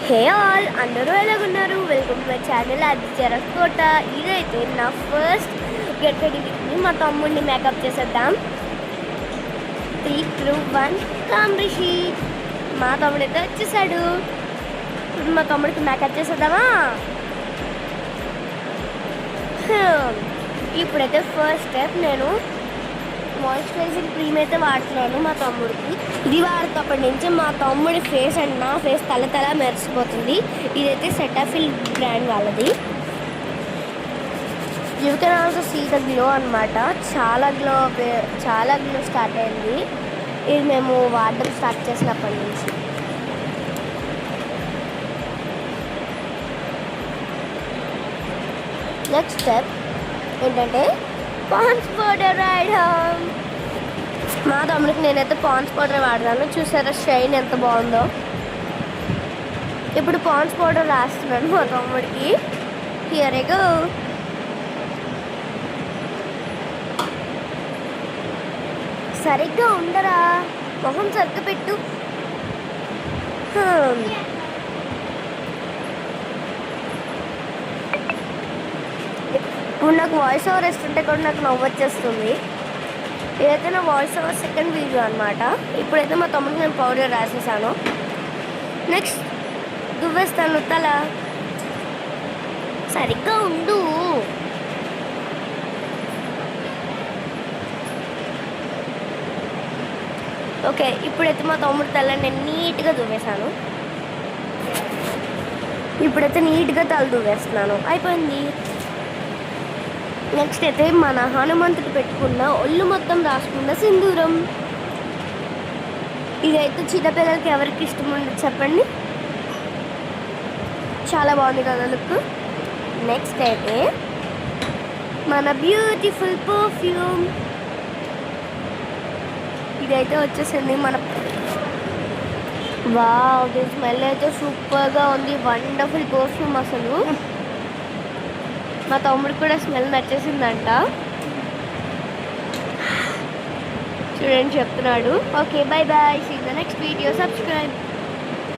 హే all, అందరూ ఎలాగున్నారు? Welcome to my channel Aditya Kota. ఇదైతే నా first get ready with me. మా తమ్ముడిని మేకప్ చేసేద్దాం. 3, 2, 1 కమ్ రిషి. మా తమ్ముడు అయితే వచ్చేసాడు. ఇప్పుడు మా తమ్ముడికి మేకప్ చేసేద్దామా? ఇప్పుడైతే ఫస్ట్ స్టెప్ నేను మాయిశ్చరైజింగ్ క్రీమ్ అయితే వాడుతున్నాను మా తమ్ముడికి. ఇది వాడుతప్పటి నుంచి మా తమ్ముడి ఫేస్ అండ్ నా ఫేస్ తల మెరిసిపోతుంది. ఇదైతే సెటాఫిల్ బ్రాండ్ వాళ్ళది. You can also see the glow అనమాట. చాలా గ్లో స్టార్ట్ అయింది. ఇది మేము వాడడం స్టార్ట్ చేసినప్పటి నుంచి. నెక్స్ట్ స్టెప్ ఏంటంటే పాండ్స్ పౌడర్ రాయడం. మా తమ్ముడికి నేనైతే పాండ్స్ పౌడర్ వాడతాను. చూసారా షైన్ ఎంత బాగుందో. ఇప్పుడు పాండ్స్ పౌడర్ రాస్తున్నాను మా తమ్ముడికి. Here I go. సరిగ్గా ఉండరా, మొహం సరిగ్గా పెట్టు. ఇప్పుడు నాకు వాయిస్ ఓవర్ ఇస్తుంటే కూడా నాకు నవ్వు వచ్చేస్తుంది. ఇదైతే నా వాయిస్ ఓవర్ సెకండ్ వీడియో అనమాట. ఇప్పుడైతే మా తమ్ముడికి నేను పౌడర్ రాసేసాను. నెక్స్ట్ దువ్వేస్తాను తల. సరిగ్గా ఉండు. ఓకే, ఇప్పుడైతే మా తమ్ముడి తల నేను నీట్గా దువ్వేశాను. ఇప్పుడైతే నీట్గా తల దువ్వేస్తున్నాను. అయిపోయింది. నెక్స్ట్ అయితే మన హనుమంతుడు పెట్టుకున్న ఒళ్ళు మొత్తం రాసుకున్న సింధూరం. ఇదైతే చిన్నపిల్లలకి ఎవరికి ఇష్టం ఉండదు చెప్పండి. చాలా బాగుంది కదా లుక్. నెక్స్ట్ అయితే మన బ్యూటిఫుల్ పర్ఫ్యూమ్. ఇదైతే వచ్చేసింది మన. వావ్, దీని స్మెల్ అయితే సూపర్గా ఉంది. వండర్ఫుల్ పర్ఫ్యూమ్ అసలు. మా తమ్ముడికి కూడా స్మెల్ నచ్చేసిందంట. చూడండి చెప్తున్నాడు. Okay, bye bye. See the next video. Subscribe.